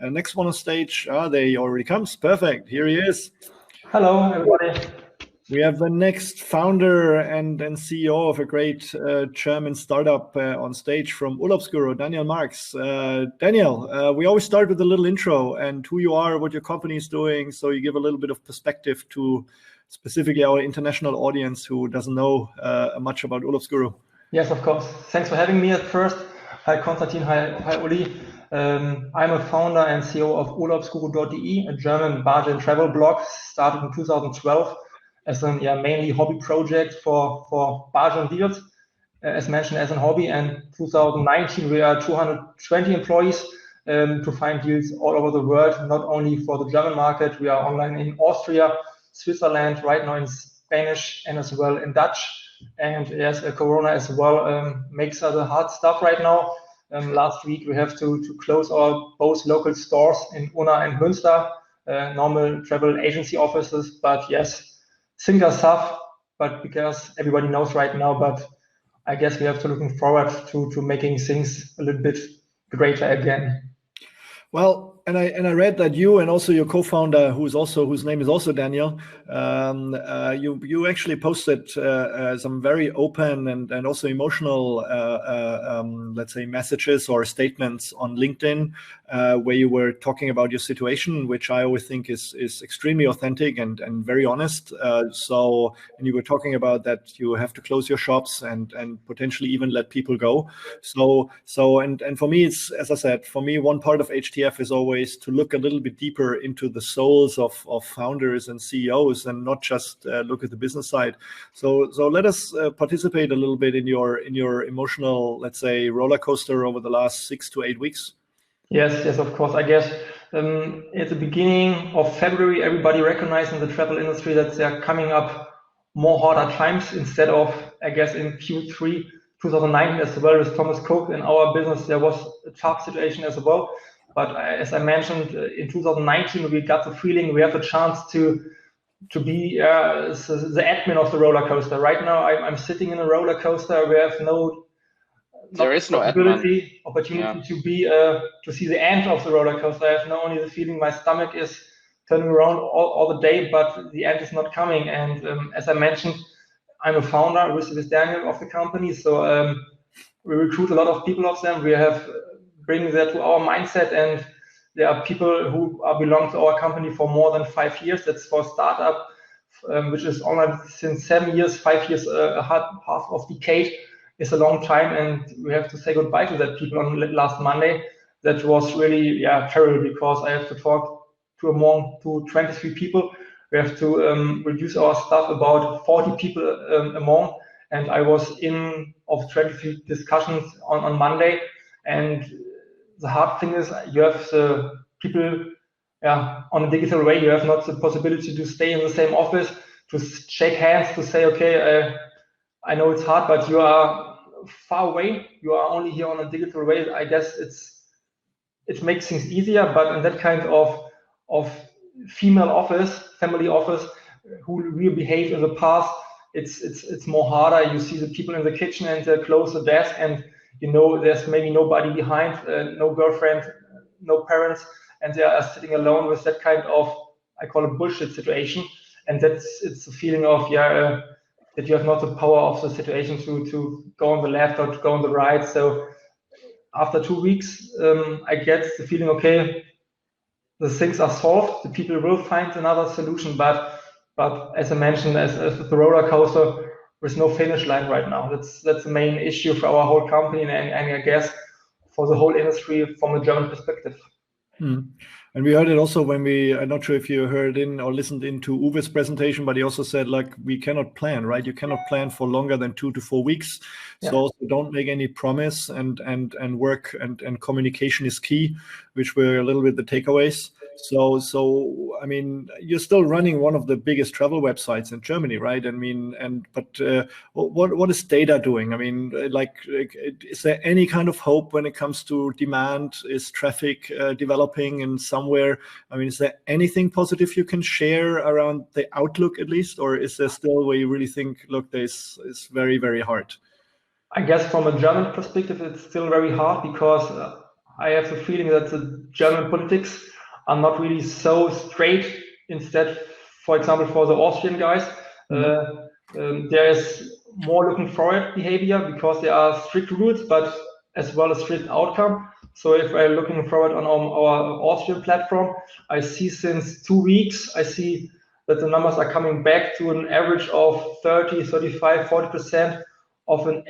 Next one on stage. There he already comes. Perfect. Here he is. Hello, everybody. We have the next founder and CEO of a great German startup on stage from Urlaubsguru, Daniel Marx. Daniel, we always start with a little intro and who you are, what your company is doing, so you give a little bit of perspective to specifically our international audience who doesn't know much about Urlaubsguru. Yes, of course. Thanks for having me at first. Hi, Konstantin. Hi, Uli. I'm a founder and CEO of Urlaubsguru.de, a German budget and travel blog started in 2012 as a mainly hobby project for budget deals, as mentioned, as a hobby. And 2019, we are 220 employees to find deals all over the world, not only for the German market. We are online in Austria, Switzerland, right now in Spanish, and as well in Dutch. And yes, Corona as well makes us hard stuff right now. Last week, we have to close our both local stores in Unna and Münster, normal travel agency offices. But yes, things are tough, but because everybody knows right now, but I guess we have to looking forward to making things a little bit greater again. Well, and I read that you and also your co-founder, whose name is also Daniel, you actually posted some very open and also emotional, let's say, messages or statements on LinkedIn, where you were talking about your situation, which I always think is extremely authentic and very honest. And you were talking about that you have to close your shops and potentially even let people go. So for me, it's, as I said, for me, one part of HTF is always to look a little bit deeper into the souls of founders and CEOs and not just look at the business side. So let us participate a little bit in your emotional, let's say, roller coaster over the last 6 to 8 weeks. Yes, of course. I guess at the beginning of February, everybody recognized in the travel industry that there are coming up more harder times instead of, I guess, in Q3 2019 as well as Thomas Cook. In our business, there was a tough situation as well. But as I mentioned, in 2019, we got the feeling we have a chance to be the admin of the roller coaster. Right now, I'm sitting in a roller coaster. We have there is no opportunity to be to see the end of the roller coaster. I have not only the feeling my stomach is turning around all the day, but the end is not coming. And as I mentioned, I'm a founder with Daniel of the company. So we recruit a lot of people of them. We have bring that to our mindset, and there are people who belong to our company for more than 5 years. That's for startup, which is online since 7 years, 5 years, half of decade is a long time, and we have to say goodbye to that people on last Monday. That was really terrible because I have to talk to 23 people. We have to reduce our staff about 40 people among, and I was in of 23 discussions on Monday. And the hard thing is you have the people on a digital way. You have not the possibility to stay in the same office, to shake hands, to say, okay, I know it's hard, but you are far away. You are only here on a digital way. I guess it makes things easier, but in that kind of family office, who we behave in the past, it's more harder. You see the people in the kitchen and they close the desk, and there's maybe nobody behind, no girlfriend, no parents, and they are sitting alone with that kind of, I call it bullshit situation. And it's a feeling of that you have not the power of the situation to go on the left or to go on the right. So after 2 weeks, I get the feeling, okay, the things are solved. The people will find another solution, but as I mentioned, as the roller coaster, there's no finish line right now. That's the main issue for our whole company, and I guess for the whole industry from a German perspective. And we heard it also when I'm not sure if you heard in or listened into Uwe's presentation, but he also said, like, we cannot plan, right? You cannot plan for longer than 2 to 4 weeks. So also don't make any promise, and work and communication is key, which were a little bit the takeaways. So I mean, you're still running one of the biggest travel websites in Germany, right? I mean, but what is data doing? I mean, like, is there any kind of hope when it comes to demand? Is traffic developing in somewhere? I mean, is there anything positive you can share around the outlook at least, or is there still where you really think, look, this is very, very hard? I guess from a German perspective, it's still very hard because I have the feeling that the German politics are not really so straight. Instead, for example, for the Austrian guys, there is more looking forward behavior because there are strict rules, but as well as strict outcome. So if I'm looking forward on our Austrian platform, I see since 2 weeks, I see that the numbers are coming back to an average of 30, 35, 40% of an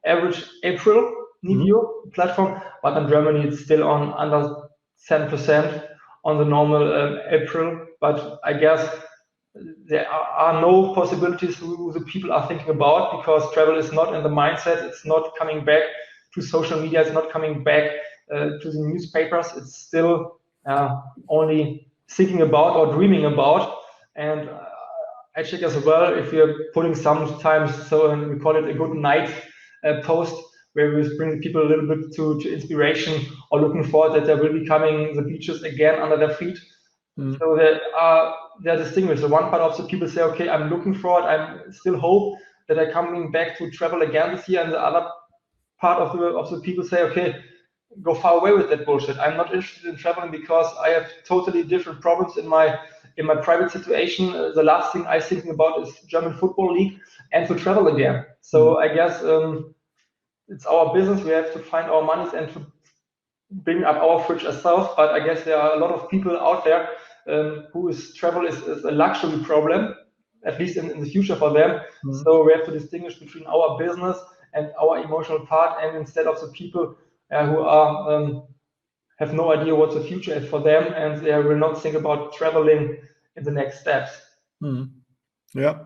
average April review platform, but in Germany it's still on under 10% on the normal April. But I guess there are no possibilities who the people are thinking about, because travel is not in the mindset. It's not coming back to social media. It's not coming back to the newspapers. It's still only thinking about or dreaming about. And I check as well if we are putting sometimes, so we call it a good night post, where we bring people a little bit to inspiration or looking forward that there will be coming the beaches again under their feet. So they're distinguished. The one part of the people say, okay, I'm looking forward, I'm still hope that I'm coming back to travel again this year. And the other part of the people say, okay, go far away with that bullshit. I'm not interested in traveling because I have totally different problems in my private situation. The last thing I'm thinking about is German Football League and to travel again. So I guess it's our business. We have to find our monies and to bring up our fridge ourselves. But I guess there are a lot of people out there travel is a luxury problem, at least in the future for them. So we have to distinguish between our business and our emotional part, and instead of the people who are have no idea what the future is for them, and they will not think about traveling in the next steps. Yeah.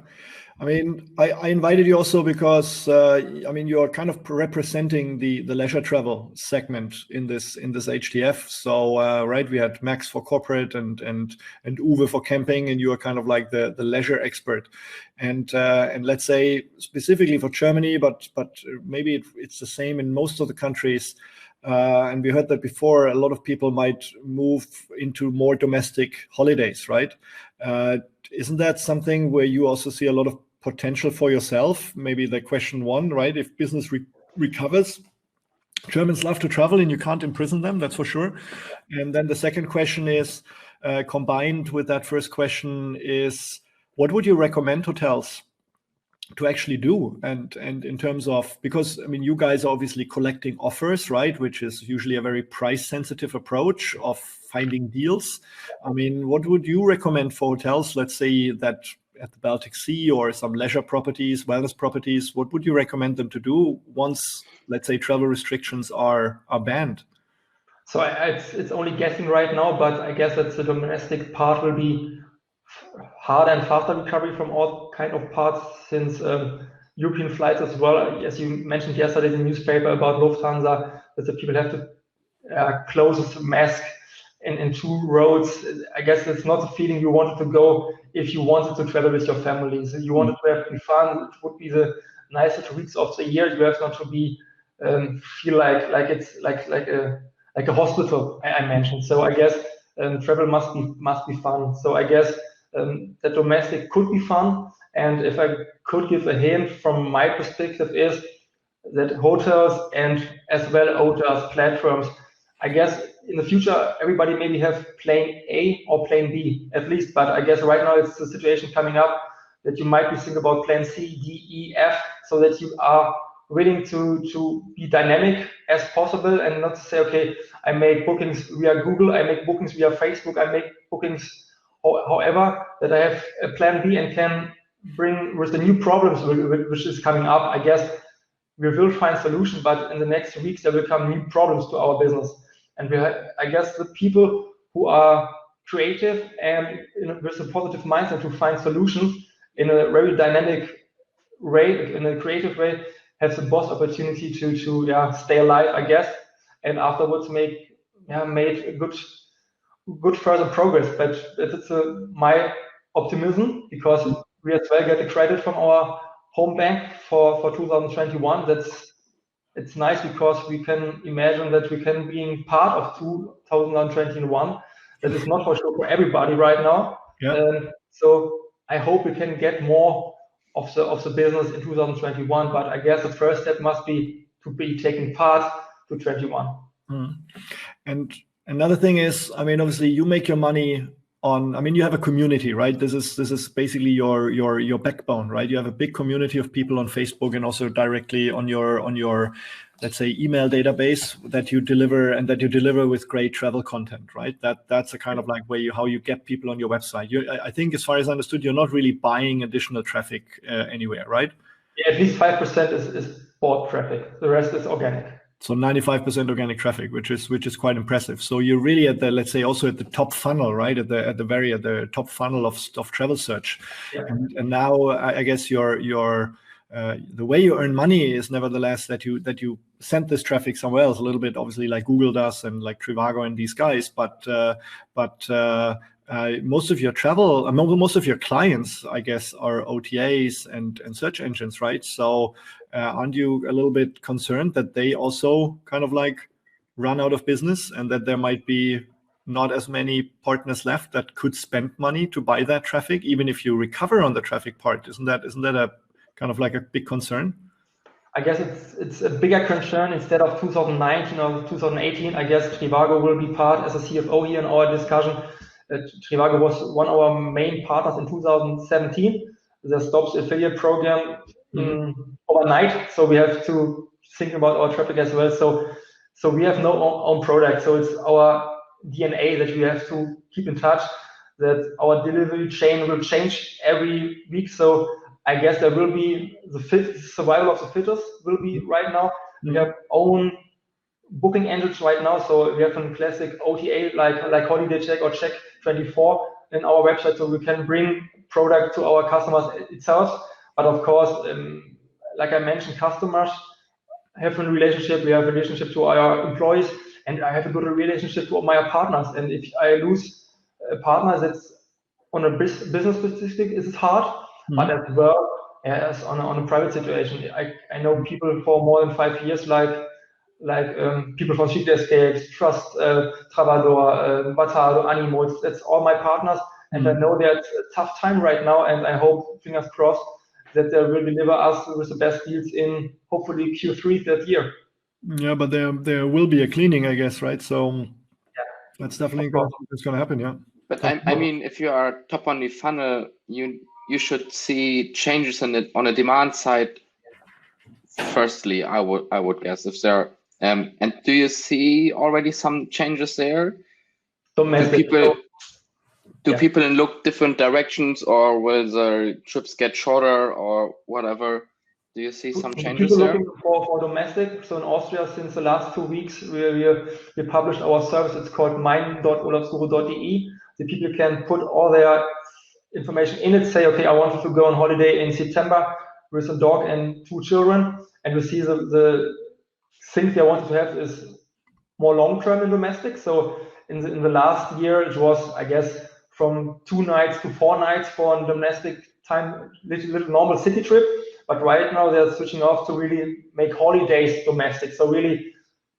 I mean, I invited you also because I mean, you're kind of representing the leisure travel segment in this HTF. So right, we had Max for corporate and Uwe for camping, and you are kind of like the leisure expert. And let's say specifically for Germany, but maybe it's the same in most of the countries. And we heard that before, a lot of people might move into more domestic holidays, right? Isn't that something where you also see a lot of potential for yourself? Maybe the question one, right? If business recovers, Germans love to travel and you can't imprison them, that's for sure. And then the second question is, combined with that first question, is what would you recommend hotels to actually do? And in terms of, because I mean, you guys are obviously collecting offers, right? Which is usually a very price sensitive approach of finding deals. I mean, what would you recommend for hotels, let's say that at the Baltic Sea or some leisure properties, wellness properties? What would you recommend them to do once, let's say, travel restrictions are banned? So it's only guessing right now, but I guess that the domestic part will be harder and faster recovery from all kind of parts, since European flights as well, as you mentioned yesterday in the newspaper about Lufthansa, that the people have to close mask in 2 roads. I guess it's not the feeling you wanted to go if you wanted to travel with your family. So you wanted to have fun. It would be the nicest weeks of the year. You have not to be feel like it's like a hospital. I mentioned. So I guess travel must be fun. So I guess that domestic could be fun. And if I could give a hint from my perspective, is that hotels and as well hotels platforms, I guess in the future everybody maybe have plan A or plan B at least, but I guess right now it's the situation coming up that you might be thinking about plan C, D, E, F, so that you are willing to be dynamic as possible and not to say, okay, I make bookings via Google, I make bookings via Facebook, I make bookings however, that I have a plan B and can bring with the new problems which is coming up. I guess we will find solution, but in the next weeks there will come new problems to our business. And I guess the people who are creative and with a positive mindset to find solutions in a very dynamic way, in a creative way, have the best opportunity to stay alive, I guess, and afterwards made a good further progress. But it's my optimism, because we as well get the credit from our home bank for 2021. It's nice because we can imagine that we can be part of 2021. That is not for sure for everybody right now. So I hope we can get more of the business in 2021. But I guess the first step must be to be taking part to 21. And another thing is, I mean, obviously you make your money on, I mean, you have a community, right? This is basically your backbone, right? You have a big community of people on Facebook and also directly on your let's say email database that you deliver with great travel content, right? That's a kind of like how you get people on your website. I think, as far as I understood, you're not really buying additional traffic anywhere, right? Yeah, at least 5% is bought traffic. The rest is organic. So 95% organic traffic, which is quite impressive. So you're really at the, let's say, also at the top funnel, right? At the top funnel of travel search. Yeah. And now I guess your the way you earn money is nevertheless that you send this traffic somewhere else, a little bit obviously like Google does and like Trivago and these guys, but most of your clients, I guess, are OTAs and search engines, right? So aren't you a little bit concerned that they also kind of like run out of business and that there might be not as many partners left that could spend money to buy that traffic, even if you recover on the traffic part? Isn't that a kind of like a big concern? I guess it's a bigger concern. Instead of 2019 or 2018, I guess Trivago will be part as a CFO here in our discussion. Trivago was one of our main partners in 2017. They stopped the affiliate program overnight, so we have to think about our traffic as well. So we have no own product, so it's our DNA that we have to keep in touch, that our delivery chain will change every week. So I guess there will be the survival of the fittest will be right now. We have own booking engines right now, so we have a classic OTA like Holiday Check or Check24 in our website, so we can bring product to our customers itself. But of course, like I mentioned, customers have a relationship. We have a relationship to our employees, and I have a good relationship to my partners. And if I lose a partner that's on a business specific, it's hard. But as well as on a private situation, I know people for more than 5 years, like people from Street Escapes, Trust, Travador, Batado, Animo. That's all my partners, and I know they're at a tough time right now. And I hope, fingers crossed, that they will deliver us with the best deals in hopefully Q3 that year. Yeah, but there will be a cleaning, I guess, right? So that's definitely going to happen. Yeah. But I mean, if you are top on the funnel, you should see changes on the demand side. Firstly, I would guess, if there and do you see already some changes there? Do people look different directions, or will the trips get shorter or whatever? Do you see some changes people there? Looking for domestic. So in Austria, since the last 2 weeks, we published our service. It's called mein.urlaubsguru.de. The people can put all their information in it, say, okay, I wanted to go on holiday in September with a dog and 2 children, and we see the things they wanted to have is more long-term in domestic. So in the last year, it was, I guess, from 2 nights to 4 nights for a domestic time, little normal city trip. But right now they're switching off to really make holidays domestic. So really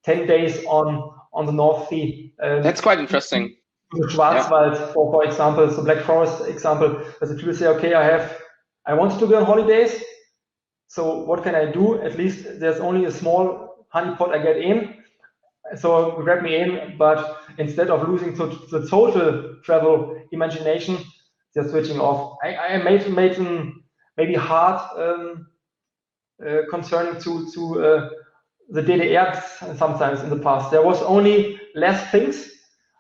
10 days on the North Sea. That's quite interesting. The Schwarzwald, for example, the Black Forest example, as the people say, okay, I wanted to go on holidays, so what can I do? At least there's only a small honeypot I get in, so grab me in, but instead of losing to the total travel imagination, they're switching off. I made maybe hard concerning to the DDR sometimes in the past. There was only less things,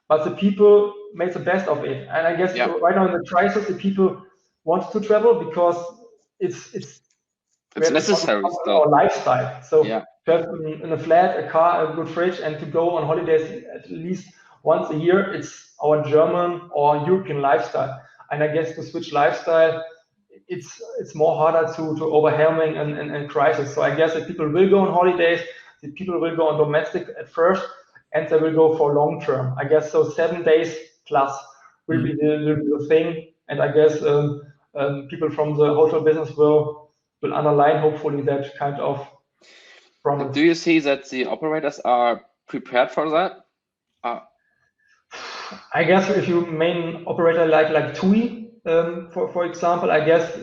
but the people made the best of it. And I guess right now in the crisis, the people want to travel because it's necessary still. Our lifestyle. So to have in a flat, a car, a good fridge, and to go on holidays at least once a year, it's our German or European lifestyle. And I guess to switch lifestyle, it's more harder to overwhelming and crisis. So I guess that people will go on holidays, the people will go on domestic at first, and they will go for long term. I guess so 7 days plus will be the thing. And I guess people from the hotel business will underline hopefully that kind of promise. Do you see that the operators are prepared for that? I guess if you main operator like TUI, for example, I guess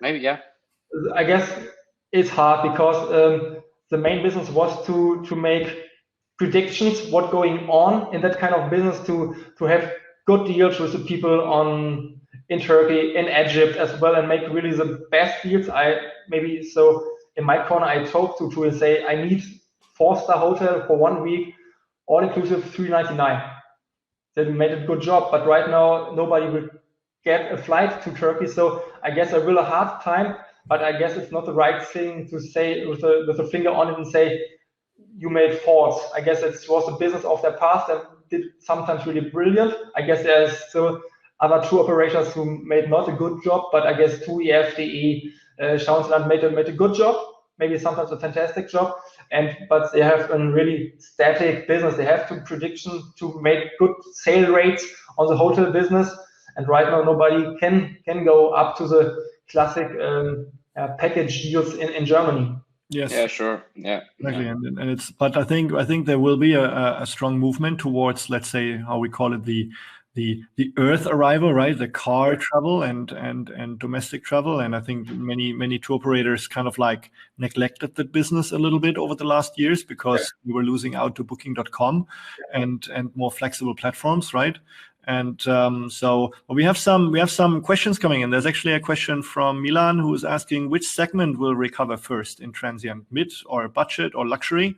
maybe I guess it's hard because the main business was to make predictions, what's going on in that kind of business to have good deals with the people in Turkey, in Egypt as well, and make really the best deals. So in my corner, I talk to and say, I need 4-star hotel for 1 week, all inclusive, $399. They made a good job, but right now nobody will get a flight to Turkey. So I guess I will a hard time, but I guess it's not the right thing to say with a finger on it and say you made faults. I guess it was the business of their past and did sometimes really brilliant. I guess there's still other tour operators who made not a good job, but I guess TUI, FDE, Schauensland made a good job, maybe sometimes a fantastic job. But they have a really static business. They have to prediction to make good sale rates on the hotel business. And right now, nobody can go up to the classic package deals in Germany. Yes. Yeah, sure. Yeah. Exactly. Yeah. And it's, but I think there will be a strong movement towards, let's say, how we call it, the earth arrival, right? The car travel and domestic travel. And I think many tour operators kind of like neglected that business a little bit over the last years because we were losing out to booking.com and more flexible platforms, right? And so we have some questions coming in. There's actually a question from Milan who is asking which segment will recover first in transient, mid or budget or luxury.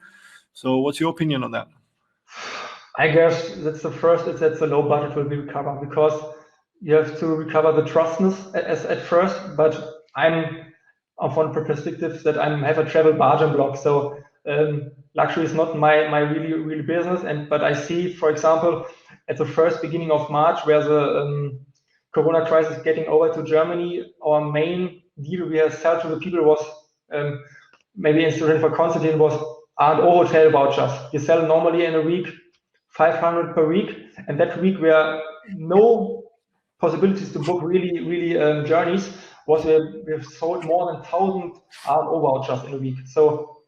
So what's your opinion on that? I guess that's the first. It's the low budget will be recovered because you have to recover the trustness at first. But I'm from the perspective that I have a travel margin block. So luxury is not my really business. But I see, for example, at the first beginning of March, where the Corona crisis getting over to Germany, our main deal we have sell to the people was maybe instead for Konstantin was R&O hotel vouchers. You sell normally in a week 500 per week, and that week where no possibilities to book really journeys was we have sold more than 1,000 R&O vouchers in a week. So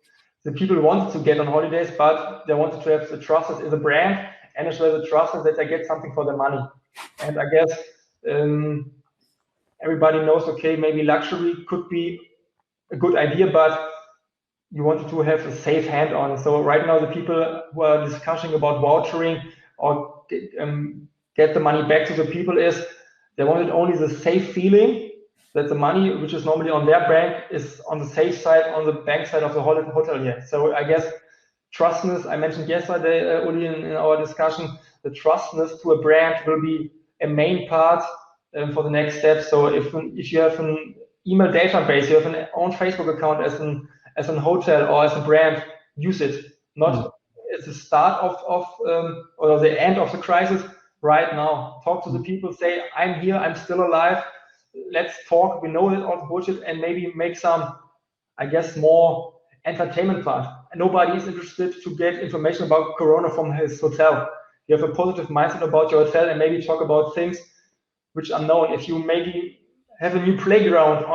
the people wanted to get on holidays, but they wanted to have the trust in the brand and as well the trust that they get something for their money. And I guess everybody knows, okay, maybe luxury could be a good idea, but you wanted to have a safe hand on. So right now, the people who are discussing about vouchering or get the money back to the people is they wanted only the safe feeling that the money, which is normally on their bank, is on the safe side, on the bank side of the hotel here. So I guess trustness, I mentioned yesterday, Uli, in our discussion, the trustness to a brand will be a main part for the next step. So if you have an email database, you have an own Facebook account as a hotel or as a brand, use it. Not at the start of or the end of the crisis. Right now, talk to the people. Say, I'm here. I'm still alive. Let's talk. We know that all the bullshit, and maybe make some, I guess, more entertainment part. Nobody is interested to get information about Corona from his hotel. You have a positive mindset about your hotel, and maybe talk about things which are known. If you maybe have a new playground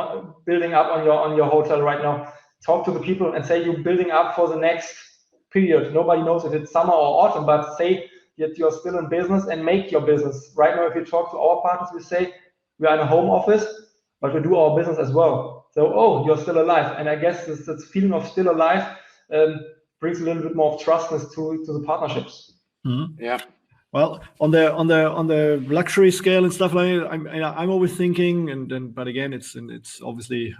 building up on your hotel right now, talk to the people and say you're building up for the next period. Nobody knows if it's summer or autumn, but say that you're still in business and make your business. Right now, if you talk to our partners, we say we are in a home office, but we do our business as well. So, oh, you're still alive. And I guess this feeling of still alive brings a little bit more of trustness to the partnerships. Mm-hmm. Yeah. Well, on the luxury scale and stuff like that, I'm always thinking, but again, it's obviously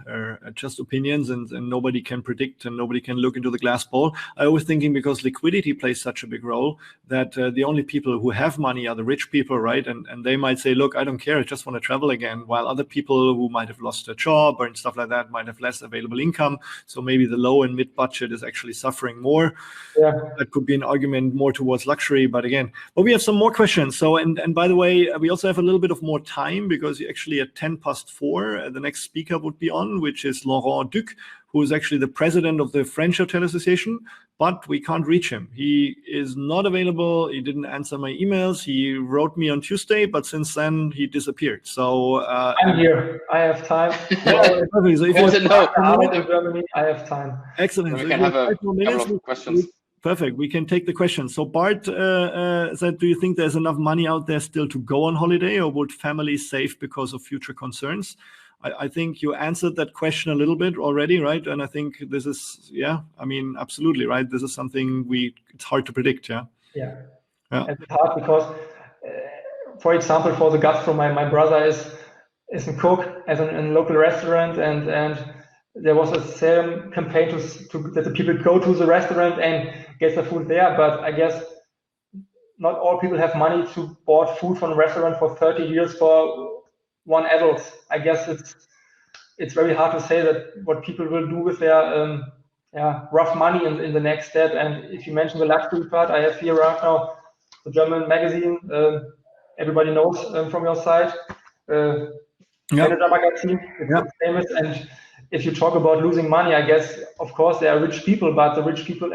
just opinions, and nobody can predict and nobody can look into the glass ball. I always thinking because liquidity plays such a big role that the only people who have money are the rich people, right? And they might say, look, I don't care, I just want to travel again. While other people who might have lost their job or stuff like that might have less available income. So maybe the low and mid budget is actually suffering more. Yeah, that could be an argument more towards luxury, but we have some more questions. So, and by the way, we also have a little bit of more time because actually at 4:10, the next speaker would be on, which is Laurent Duc, who is actually the president of the French Hotel Association, but we can't reach him. He is not available. He didn't answer my emails. He wrote me on Tuesday, but since then he disappeared. So I'm here. I have time. So if Germany, I have time. Excellent. We So can have a minutes, couple of questions. Perfect. We can take the question. So Bart said, do you think there's enough money out there still to go on holiday, or would families save because of future concerns? I think you answered that question a little bit already, right? And I think this is, I mean, absolutely, right? This is something it's hard to predict, yeah. And it's hard because, for example, for the gastro, my brother is a cook in a local restaurant, and there was a same campaign that the people go to the restaurant and get the food there. But I guess not all people have money to buy food from a restaurant for 30 years for one adult. I guess it's very hard to say that what people will do with their rough money in the next step. And if you mention the luxury part, I have here right now the German magazine. Everybody knows from your side. Manager magazine, it's famous. And if you talk about losing money, I guess, of course, there are rich people, but the rich people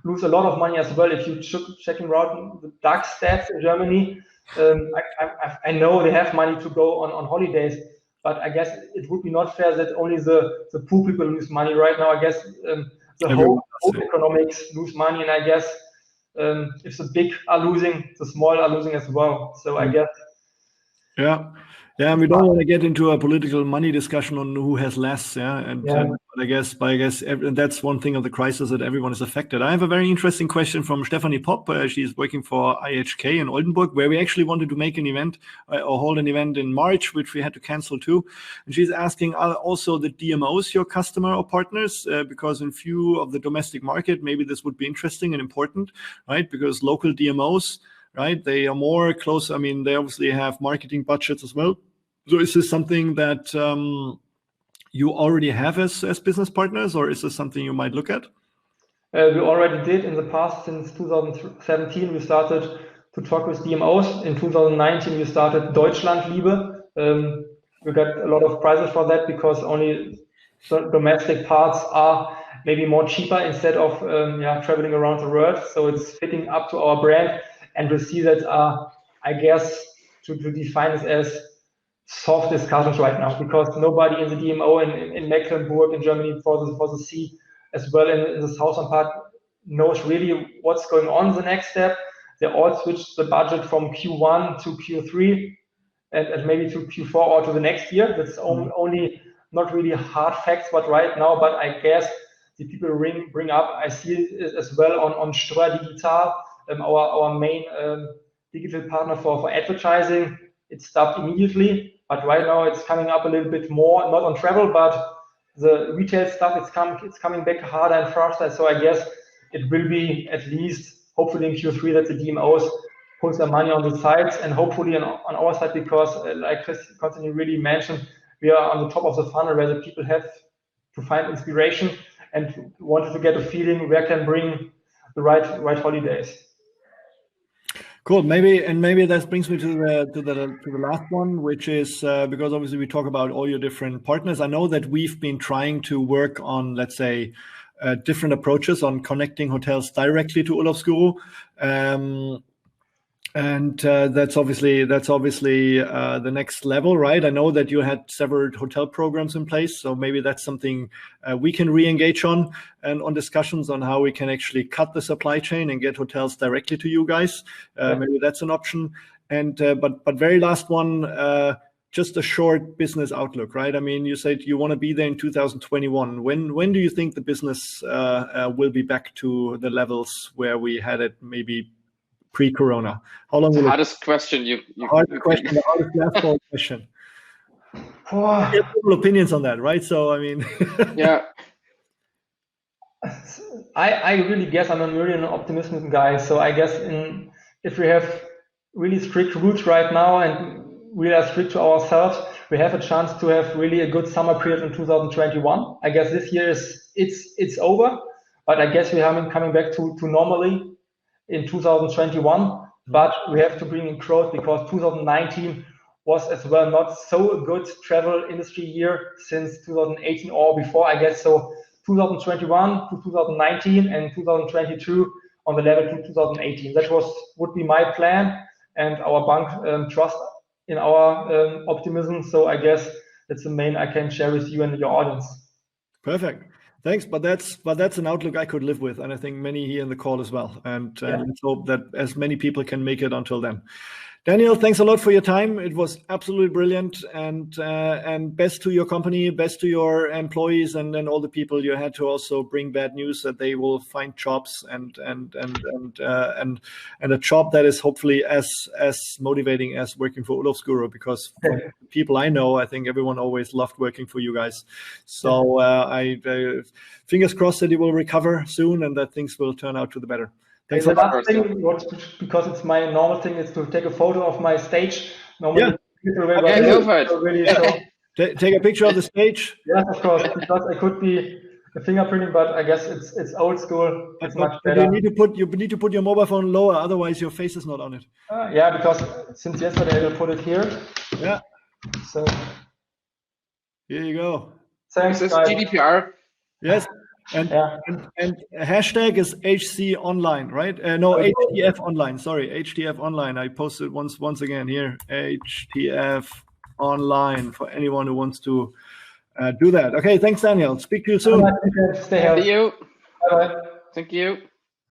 lose a lot of money as well. If you checking out the DAX stats in Germany, I know they have money to go on holidays, but I guess it would be not fair that only the poor people lose money right now. I guess the whole economics lose money, and I guess if the big are losing, the small are losing as well. So I guess. And we don't want to get into a political money discussion on who has less, but I guess that's one thing of the crisis, that everyone is affected. I have a very interesting question from Stephanie Popp. She's working for IHK in Oldenburg, where we actually wanted to make an event or hold an event in March, which we had to cancel too. And she's asking, are also the DMOs your customer or partners? Because in view of the domestic market, maybe this would be interesting and important, right? Because local DMOs, right, they are more close. I mean, they obviously have marketing budgets as well. So is this something that you already have as business partners, or is this something you might look at? We already did in the past. Since 2017, we started to talk with DMOs. In 2019, we started Deutschlandliebe. We got a lot of prizes for that because only domestic parts are maybe more cheaper instead of traveling around the world. So it's fitting up to our brand. And we see that, I guess, to define it as soft discussions right now, because nobody in the DMO in Mecklenburg, in Germany, for the sea, as well in the southern part, knows really what's going on the next step. They all switched the budget from Q1 to Q3 and maybe to Q4 or to the next year. That's only not really hard facts, but right now, but I guess the people bring up, I see it as well on Ströer Digital, our main digital partner for advertising. It stopped immediately, but right now it's coming up a little bit more, not on travel, but the retail stuff, it's coming back harder and faster. So I guess it will be at least, hopefully in Q3, that the DMOs put their money on the sides, and hopefully on our side, because like Konstantin really mentioned, we are on the top of the funnel where the people have to find inspiration and wanted to get a feeling where can bring the right holidays. Cool. Maybe that brings me to the last one, which is because obviously we talk about all your different partners. I know that we've been trying to work on, let's say, different approaches on connecting hotels directly to Urlaubsguru. And that's obviously the next level, right? I know that you had several hotel programs in place, so maybe that's something we can re-engage on, and on discussions on how we can actually cut the supply chain and get hotels directly to you guys. Maybe that's an option. And but very last one, just a short business outlook, right? I mean, you said you want to be there in 2021. When do you think the business will be back to the levels where we had it maybe pre-corona? How long will it? Hardest question you hardest question, the hardest last question. I have several opinions on that, right? So I mean, yeah. I really guess I'm really an optimistic guy. So I guess if we have really strict rules right now and we are strict to ourselves, we have a chance to have really a good summer period in 2021. I guess this year it's over, but I guess we are coming back to normally in 2021, but we have to bring in growth, because 2019 was as well not so good travel industry year since 2018 or before, I guess. So 2021 to 2019 and 2022 on the level to 2018. That would be my plan, and our bank trust in our optimism. So I guess that's the main I can share with you and your audience. Perfect. Thanks, but that's an outlook I could live with, and I think many here in the call as well. And let's hope that as many people can make it until then. Daniel, thanks a lot for your time. It was absolutely brilliant, and best to your company, best to your employees, and all the people you had to also bring bad news that they will find jobs and a job that is hopefully as motivating as working for Urlaubsguru, because from the people I know, I think everyone always loved working for you guys. So I fingers crossed that you will recover soon and that things will turn out to the better. Thanks the a lot. last thing, because it's my normal thing, is to take a photo of my stage. Normally, people go for it. Really take a picture of the stage. Yes, of course, because it could be a fingerprinting, but I guess it's old school. It's much better. You need to put your mobile phone lower, otherwise your face is not on it. Yeah, because since yesterday I will put it here. Yeah. So here you go. Thanks, this is GDPR. Yes. And hashtag is HC online, right? No, HTF online. Sorry, HTF online. I posted once again here. HTF online for anyone who wants to do that. Okay, thanks, Daniel. Speak to you soon. Stay healthy. Thank you. Bye-bye. Thank you.